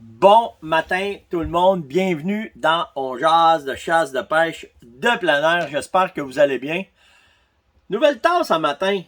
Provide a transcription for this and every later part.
Bon matin tout le monde, bienvenue dans On jase de chasse de pêche de plein air, j'espère que vous allez bien. Nouvelle tasse ce matin.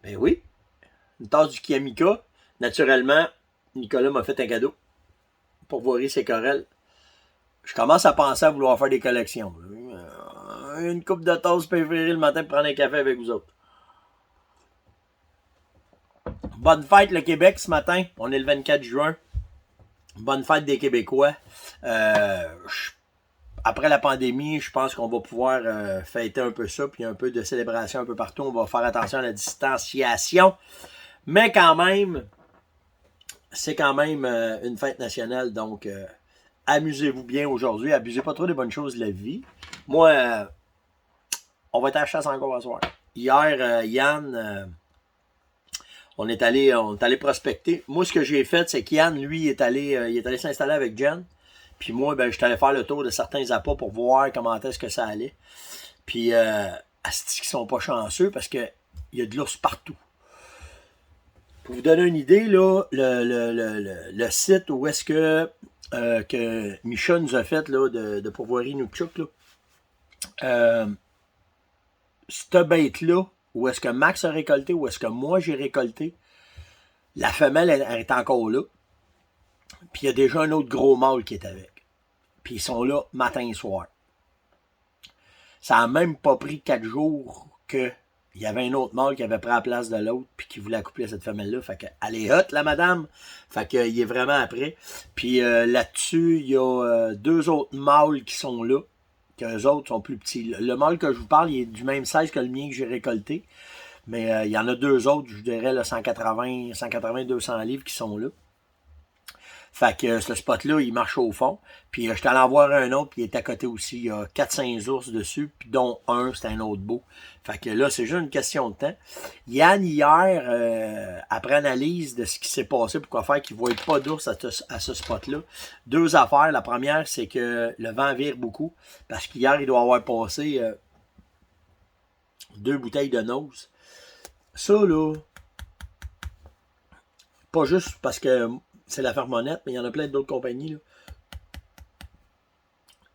Ben oui, une tasse du Kiamika. Naturellement, Nicolas m'a fait un cadeau pour voir ses corelles. Je commence à penser à vouloir faire des collections. Une coupe de tasses préférée le matin pour prendre un café avec vous autres. Bonne fête le Québec ce matin, on est le 24 juin. Bonne fête des Québécois. Après la pandémie, je pense qu'on va pouvoir fêter un peu ça, puis un peu de célébration un peu partout. On va faire attention à la distanciation. Mais quand même, c'est quand même une fête nationale, donc amusez-vous bien aujourd'hui. Abusez pas trop des bonnes choses de la vie. Moi, on va être à la chasse encore ce soir. Hier, Yann, on est allé prospecter. Moi, ce que j'ai fait, c'est qu'Yann, lui, il est allé s'installer avec Jen. Puis moi, ben, je suis allé faire le tour de certains appâts pour voir comment est-ce que ça allait. Puis, asti qu'ils sont pas chanceux parce que il y a de l'ours partout. Pour vous donner une idée, là, le site où est-ce que Micha nous a fait là, de pourvoirie Noukchouk, là, cette bête-là, où est-ce que Max a récolté, où est-ce que moi j'ai récolté, la femelle elle est encore là. Puis il y a déjà un autre gros mâle qui est avec. Puis ils sont là matin et soir. Ça a même pas pris 4 jours que il y avait un autre mâle qui avait pris la place de l'autre puis qui voulait accoupler cette femelle-là. Fait qu'elle est hot, la madame. Fait qu'il est vraiment après. Puis là-dessus, il y a 2 autres mâles qui sont là. Qu'eux autres sont plus petits. Le mâle que je vous parle, il est du même size que le mien que j'ai récolté. Mais il y en a 2 autres, je dirais, là, 180-200 livres qui sont là. Fait que ce spot-là, il marche au fond. Puis je suis allé en voir un autre, puis il est à côté aussi. Il y a 4-5 ours dessus, puis dont un, c'est un autre beau. Fait que là, c'est juste une question de temps. Yann, hier, après analyse de ce qui s'est passé, pourquoi faire qu'il ne voit pas d'ours à ce spot-là, 2 affaires. La première, c'est que le vent vire beaucoup, parce qu'hier, il doit avoir passé 2 bouteilles de nose. Ça, là, pas juste parce que c'est la ferme Monette, mais il y en a plein d'autres compagnies, là.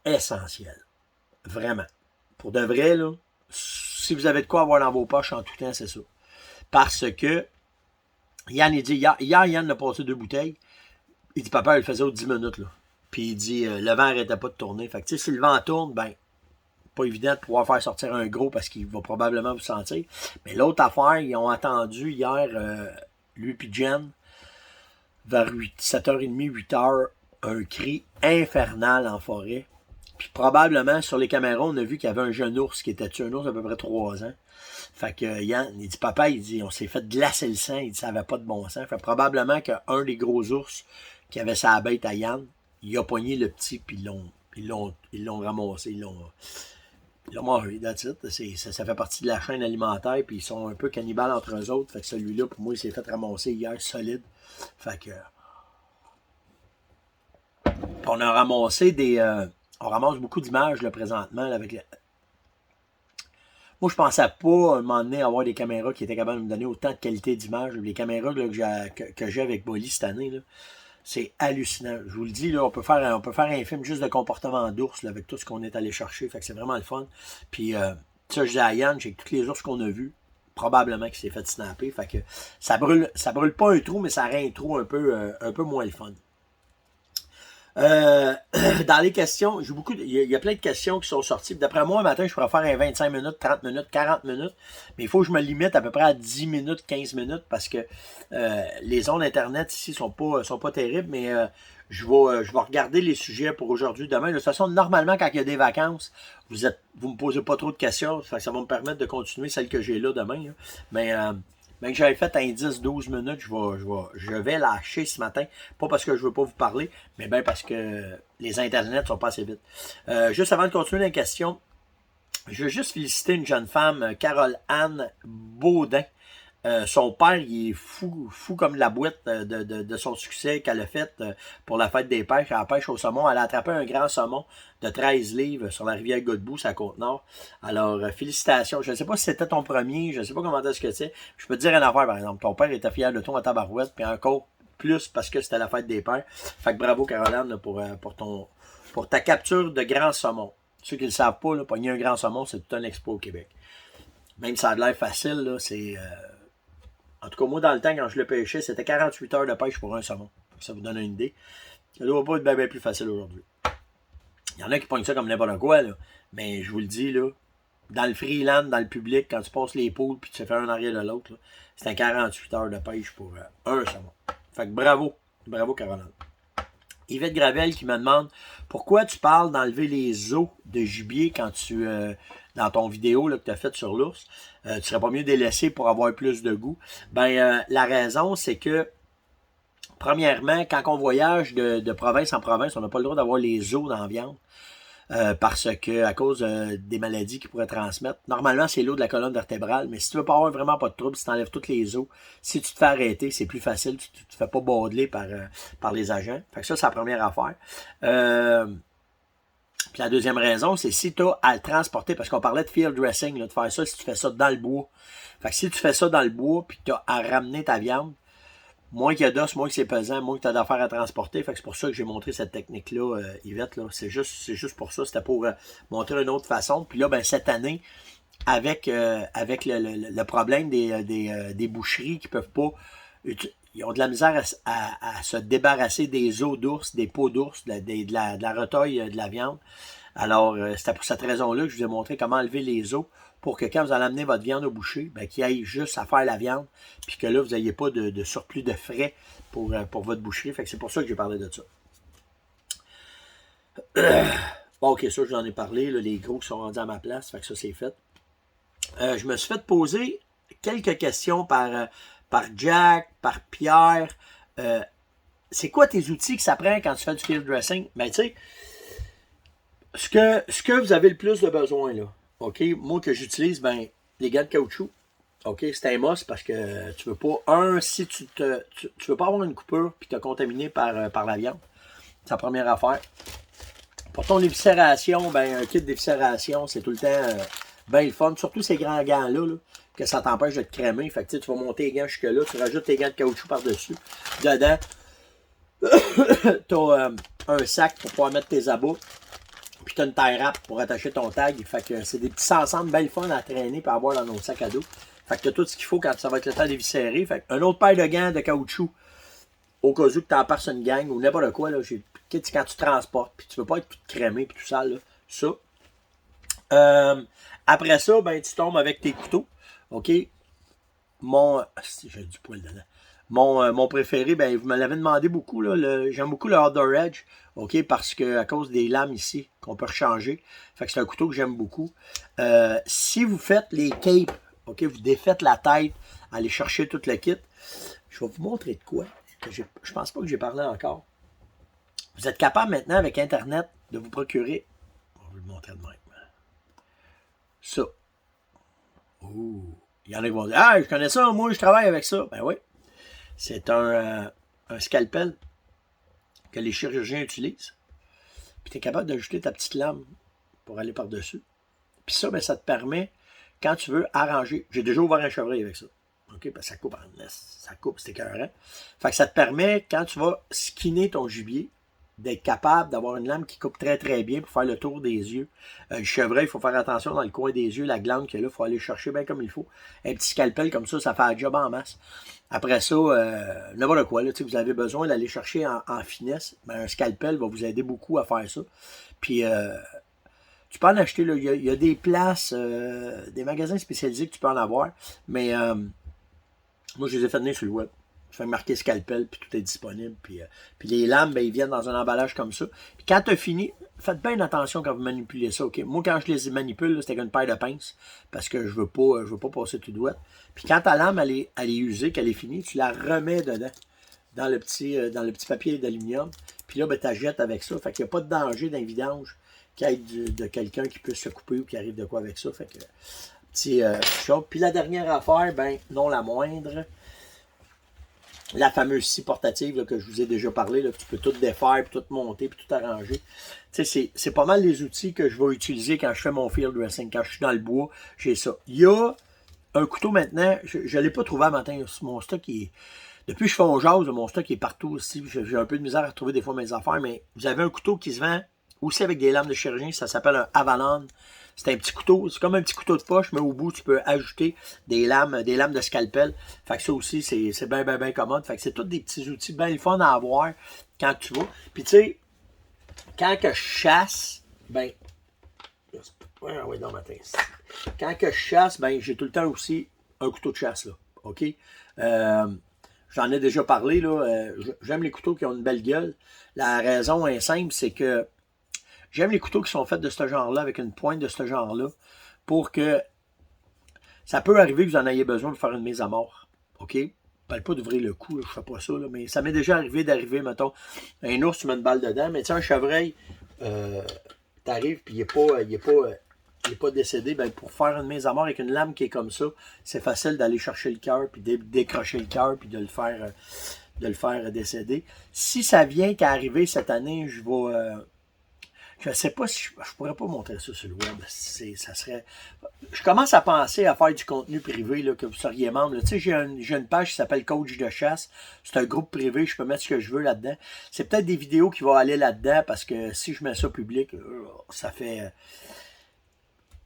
Essentiel. Vraiment. Pour de vrai, là, si vous avez de quoi avoir dans vos poches en tout temps, c'est ça. Parce que Yann, il dit, hier Yann a passé 2 bouteilles. Il dit, papa, il le faisait aux 10 minutes, là. Puis il dit, le vent n'arrêtait pas de tourner. Fait que, tu sais, si le vent tourne, ben, pas évident de pouvoir faire sortir un gros parce qu'il va probablement vous sentir. Mais l'autre affaire, ils ont attendu hier, lui puis Jen, vers 7h30, 8h, un cri infernal en forêt. Puis probablement, sur les caméras, on a vu qu'il y avait un jeune ours qui était tué, un ours d'à peu près 3 ans. Fait que Yann, il dit, papa, il dit, on s'est fait glacer le sang, il dit, ça n'avait pas de bon sens. Fait probablement qu'un des gros ours qui avait sa bête à Yann, il a pogné le petit, puis ils l'ont ramassé, ils l'ont mangé, that's it. Ça fait partie de la chaîne alimentaire, puis ils sont un peu cannibales entre eux autres. Fait que celui-là, pour moi, il s'est fait ramasser hier, solide. Fait que on a ramassé on ramasse beaucoup d'images là, présentement là, avec Moi, je pensais pas à un moment donné avoir des caméras qui étaient capables de me donner autant de qualité d'image. Les caméras là, que j'ai avec Bolly cette année, là, c'est hallucinant. Je vous le dis, là, on peut faire un film juste de comportement d'ours avec tout ce qu'on est allé chercher. Fait que c'est vraiment le fun. Puis ça, je dis à Yann, j'ai tous les ours qu'on a vus. Probablement qu'il s'est fait snapper. Fait que ça brûle pas un trou, mais ça rend un trou un peu moins le fun. Euh, dans les questions, il y a plein de questions qui sont sorties. D'après moi, un matin, je pourrais faire un 25 minutes, 30 minutes, 40 minutes. Mais il faut que je me limite à peu près à 10 minutes, 15 minutes parce que les ondes Internet ici sont pas terribles. Mais je vais regarder les sujets pour aujourd'hui, demain. De toute façon, normalement, quand il y a des vacances, vous me posez pas trop de questions. Ça va me permettre de continuer celle que j'ai là demain. Là. Mais que j'avais fait un 10-12 minutes, je vais lâcher ce matin. Pas parce que je veux pas vous parler, mais bien parce que les internets sont pas assez vite. Juste avant de continuer la question, je veux juste féliciter une jeune femme, Carole-Anne Baudin. Son père, il est fou comme la boîte de son succès qu'elle a fait pour la fête des pêches. À la pêche au saumon, elle a attrapé un grand saumon de 13 livres sur la rivière Godbout, à Côte-Nord. Alors, félicitations. Je ne sais pas si c'était ton premier, je ne sais pas comment est-ce que c'est. Je peux te dire une affaire, par exemple. Ton père était fier de toi en tabarouette, puis encore plus parce que c'était la fête des pères. Fait que bravo, Caroline, là, pour ta capture de grand saumon. Ceux qui ne le savent pas, là, pogner un grand saumon, c'est tout un exploit au Québec. Même si ça a l'air facile, là, c'est... En tout cas, moi, dans le temps, quand je le pêchais, c'était 48 heures de pêche pour un saumon. Ça vous donne une idée. Ça ne doit pas être bien plus facile aujourd'hui. Il y en a qui pognent ça comme n'importe quoi, là. Mais je vous le dis, là, dans le freeland, dans le public, quand tu passes les poules puis tu fais un en arrière de l'autre, c'est un 48 heures de pêche pour un saumon. Fait que bravo. Bravo, Caroline. Yvette Gravel qui me demande pourquoi tu parles d'enlever les os de gibier quand tu dans ton vidéo là, que tu as faite sur l'ours. Tu serais pas mieux délaissé pour avoir plus de goût. La raison, c'est que premièrement, quand on voyage de province en province, on n'a pas le droit d'avoir les os dans la viande. Parce que à cause des maladies qu'ils pourraient transmettre. Normalement, c'est l'eau de la colonne vertébrale, mais si tu veux pas avoir vraiment pas de trouble, si tu enlèves toutes les os, si tu te fais arrêter, c'est plus facile, tu te fais pas baudeler par les agents. Fait que ça, c'est la première affaire. Puis la deuxième raison, c'est si tu as à le transporter, parce qu'on parlait de field dressing, là, de faire ça si tu fais ça dans le bois. Fait que si tu fais ça dans le bois, puis tu as à ramener ta viande, moins qu'il y a d'os, moins que c'est pesant, moins que tu as d'affaires à transporter. Fait que c'est pour ça que j'ai montré cette technique-là, Yvette. Là. C'est juste pour ça. C'était pour montrer une autre façon. Puis là, cette année, avec le problème des boucheries qui peuvent pas... Ils ont de la misère à se débarrasser des os d'ours, des peaux d'ours, de la retaille de la viande. Alors, c'était pour cette raison-là que je vous ai montré comment enlever les os pour que quand vous allez amener votre viande au boucher, qu'il aille juste à faire la viande, puis que là, vous n'ayez pas de surplus de frais pour votre boucherie. Fait que c'est pour ça que j'ai parlé de ça. Bon, ok, ça, j'en ai parlé. Là, les gros qui sont rendus à ma place. Fait que ça, c'est fait. Je me suis fait poser quelques questions par Jack, par Pierre. C'est quoi tes outils que ça prend quand tu fais du field dressing? Tu sais, ce que vous avez le plus de besoin, là, OK, moi que j'utilise, les gants de caoutchouc, OK, c'est un must parce que tu veux pas, si tu veux pas avoir une coupure puis te contaminer par la viande. C'est la première affaire. Pour ton éviscération, un kit d'éviscération, c'est tout le temps bien le fun, surtout ces grands gants-là, là, que ça t'empêche de te crémer. Fait que tu vas monter les gants jusque-là, tu rajoutes tes gants de caoutchouc par-dessus. Dedans, tu as un sac pour pouvoir mettre tes abats. Puis tu as une tie wrap pour attacher ton tag. Fait que c'est des petits ensembles bien fun à traîner et à avoir dans nos sacs à dos. Fait que tu as tout ce qu'il faut quand ça va être le temps d'éviscérer. Fait que un autre paire de gants de caoutchouc au cas où que tu en passes une gang ou n'importe quoi. Là, quand tu transportes puis tu veux pas être tout crémé puis tout ça. Là, ça. Après ça, tu tombes avec tes couteaux. OK? J'ai du poil dedans. Mon préféré, vous me l'avez demandé beaucoup, j'aime beaucoup le Outdoor Edge, OK, parce que à cause des lames ici, qu'on peut rechanger, fait que c'est un couteau que j'aime beaucoup. Si vous faites les capes, OK, vous défaites la tête, allez chercher tout le kit, je vais vous montrer de quoi, que je pense pas que j'ai parlé encore. Vous êtes capable maintenant, avec Internet, de vous procurer, on va vous le montrer de même, ça. Ouh, il y en a qui vont dire, ah, je connais ça, moi, je travaille avec ça. Ben oui. C'est un scalpel que les chirurgiens utilisent. Puis tu es capable d'ajouter ta petite lame pour aller par-dessus. Puis ça, ça te permet, quand tu veux arranger. J'ai déjà ouvert un chevreuil avec ça. OK? Parce que ça coupe en laisse. Ça coupe, c'est écœurant. Fait que ça te permet, quand tu vas skinner ton gibier, d'être capable d'avoir une lame qui coupe très très bien pour faire le tour des yeux. Le chevreuil, il faut faire attention dans le coin des yeux, la glande qu'il y a là, il faut aller chercher bien comme il faut. Un petit scalpel comme ça fait un job en masse. Après ça, n'importe quoi, là, vous avez besoin d'aller chercher en finesse. Un scalpel va vous aider beaucoup à faire ça. Puis, tu peux en acheter, là, il y a des places, des magasins spécialisés que tu peux en avoir. Mais moi, je les ai fait venir sur le web. Je fais marquer scalpel, puis tout est disponible. Puis les lames, ils viennent dans un emballage comme ça. Puis quand tu as fini, faites bien attention quand vous manipulez ça, OK? Moi, quand je les manipule, c'était avec une paire de pinces, parce que je veux pas passer tout douette. Puis quand ta lame, elle est usée, qu'elle est finie, tu la remets dedans, dans le petit papier d'aluminium. Puis là, tu la jettes avec ça. Fait qu'il n'y a pas de danger d'un vidange qu'il y ait de quelqu'un qui puisse se couper ou qui arrive de quoi avec ça. Fait que, petit chose. Puis la dernière affaire, non la moindre, la fameuse scie portative là, que je vous ai déjà parlé, là, que tu peux tout défaire, puis tout monter, puis tout arranger. C'est pas mal les outils que je vais utiliser quand je fais mon field dressing. Quand je suis dans le bois, j'ai ça. Il y a un couteau maintenant, je ne l'ai pas trouvé à matin, mon stock, Depuis que je fais on jase, mon stock est partout aussi. J'ai un peu de misère à retrouver des fois mes affaires, mais vous avez un couteau qui se vend aussi avec des lames de chirurgien. Ça s'appelle un Avalon. C'est un petit couteau. C'est comme un petit couteau de poche, mais au bout, tu peux ajouter des lames de scalpel. Fait que ça aussi, c'est bien commode. Fait que c'est tous des petits outils bien le fun à avoir quand tu vas. Puis tu sais, quand que je chasse, ben... Ouais, non, matin. Quand que je chasse, ben j'ai tout le temps aussi un couteau de chasse, là. OK? J'en ai déjà parlé, là. J'aime les couteaux qui ont une belle gueule. La raison est simple, c'est que j'aime les couteaux qui sont faits de ce genre-là, avec une pointe de ce genre-là, pour que ça peut arriver que vous en ayez besoin pour faire une mise à mort. OK? Je parle pas d'ouvrir le cou, là, je fais pas ça, là, mais ça m'est déjà arrivé d'arriver, mettons, un ours, tu mets une balle dedans, mais tu sais, un chevreuil, t'arrives, puis il est pas décédé, ben pour faire une mise à mort avec une lame qui est comme ça, c'est facile d'aller chercher le cœur, puis décrocher le cœur, puis de le faire décéder. Si ça vient qu'à arriver cette année, je sais pas si je pourrais pas montrer ça sur le web. Ça serait. Je commence à penser à faire du contenu privé, là, que vous seriez membre. Tu sais, j'ai une page qui s'appelle Coach de chasse. C'est un groupe privé, je peux mettre ce que je veux là-dedans. C'est peut-être des vidéos qui vont aller là-dedans, parce que si je mets ça public, ça fait.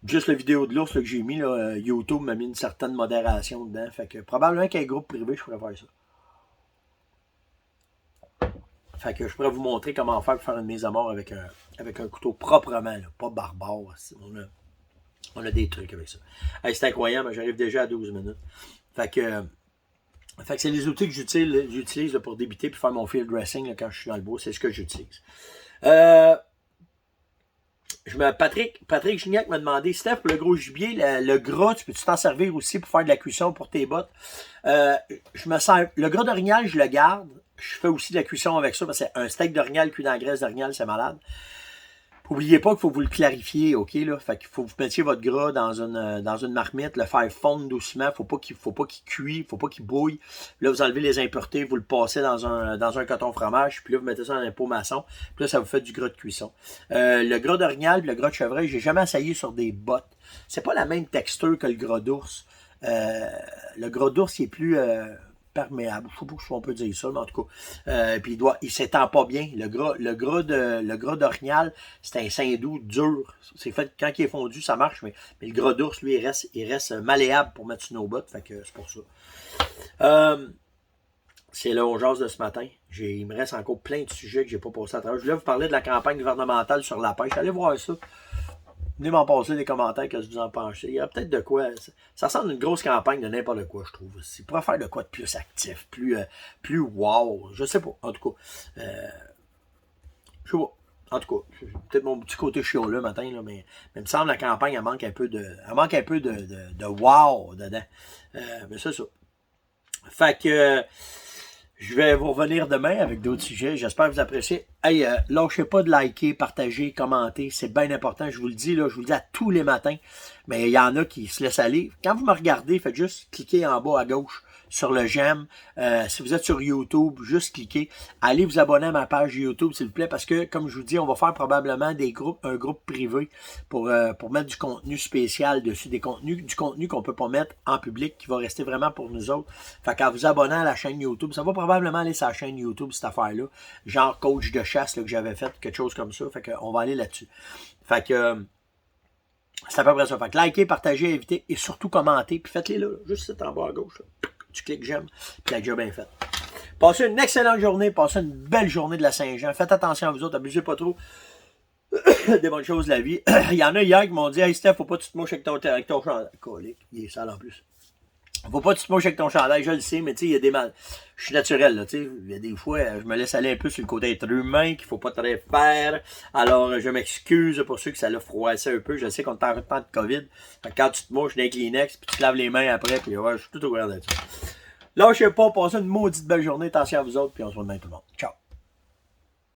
Juste la vidéo de l'ours que j'ai mis, là, YouTube m'a mis une certaine modération dedans. Fait que probablement qu'un groupe privé, je pourrais faire ça. Fait que je pourrais vous montrer comment faire pour faire une mise à mort avec un couteau proprement, là, pas barbare. On a des trucs avec ça. Hey, c'est incroyable, j'arrive déjà à 12 minutes. Fait que c'est les outils que j'utilise pour débiter et faire mon field dressing là, quand je suis dans le bois. C'est ce que j'utilise. Patrick Gignac m'a demandé, Steph, pour le gros gibier, le gras, tu peux-tu t'en servir aussi pour faire de la cuisson pour tes bottes? Le gras d'orignal, je le garde. Je fais aussi de la cuisson avec ça, parce que c'est un steak d'orignal cuit dans la graisse d'orignal, c'est malade. N'oubliez pas qu'il faut vous le clarifier, OK? Là? Fait qu'il faut que vous mettiez votre gras dans une marmite, le faire fondre doucement. Faut pas qu'il cuise, faut pas qu'il bouille. Là, vous enlevez les impuretés, vous le passez dans un coton fromage, puis là, vous mettez ça dans un pot maçon. Puis là, ça vous fait du gras de cuisson. Le gras d'orignal et le gras de chevreuil, j'ai jamais essayé sur des bottes. C'est pas la même texture que le gras d'ours. Le gras d'ours, il est plus... perméable, je sais pas si on peut dire ça, mais en tout cas, puis il s'étend pas bien. Le gras d'orignal, c'est un saindoux dur. C'est fait quand il est fondu, ça marche, mais le gras d'ours, lui, il reste malléable pour mettre sur nos bottes, fait que c'est pour ça. C'est là on jase de ce matin. Il me reste encore plein de sujets que j'ai pas passé à travers. Je voulais vous parler de la campagne gouvernementale sur la pêche. Allez voir ça. Venez m'en passer des commentaires que vous en pensez. Il y a peut-être de quoi. Ça ressemble à une grosse campagne de n'importe quoi, je trouve. Il pourrait faire de quoi de plus actif, plus wow. Je sais pas. En tout cas. Je sais pas. En tout cas, peut-être mon petit côté chiant là matin, là, mais il me semble que la campagne, elle manque un peu de wow dedans. Mais c'est ça. Fait que je vais vous revenir demain avec d'autres sujets. J'espère que vous appréciez. Hey, lâchez pas de liker, partager, commenter. C'est bien important. Je vous le dis, là, je vous le dis à tous les matins. Mais il y en a qui se laissent aller. Quand vous me regardez, faites juste cliquer en bas à gauche sur le j'aime. Si vous êtes sur YouTube, juste cliquez. Allez vous abonner à ma page YouTube, s'il vous plaît, parce que, comme je vous dis, on va faire probablement un groupe privé pour mettre du contenu spécial dessus, du contenu qu'on peut pas mettre en public, qui va rester vraiment pour nous autres. Fait qu'en vous abonnant à la chaîne YouTube, ça va probablement aller sur la chaîne YouTube, cette affaire-là. Genre coach de chasse là, que j'avais fait, quelque chose comme ça. Fait qu'on va aller là-dessus. Fait que c'est à peu près ça. Fait que likez, partagez, invitez et surtout commentez. Puis faites-les là, juste ici en bas à gauche. Là. Tu cliques j'aime, puis la job est faite. Passez une excellente journée, passez une belle journée de la Saint-Jean. Faites attention à vous autres, abusez pas trop des bonnes choses de la vie. Il y en a hier qui m'ont dit, hey Steph, faut pas que tu te mouches avec ton chandail. Colique, il est sale en plus. Faut pas que tu te mouches avec ton chandail, je le sais, mais tu sais, il y a des mal. Je suis naturel, là, tu sais. Il y a des fois, je me laisse aller un peu sur le côté être humain, qu'il faut pas très faire. Alors, je m'excuse pour ceux que ça l'a froissé un peu. Je sais qu'on est en temps de COVID. Quand tu te mouches d'un Kleenex, puis tu te laves les mains après, puis ouais, je suis tout au courant de ça. Lâchez pas, passez une maudite belle journée, attention à vous autres, puis on se voit demain tout le monde. Ciao!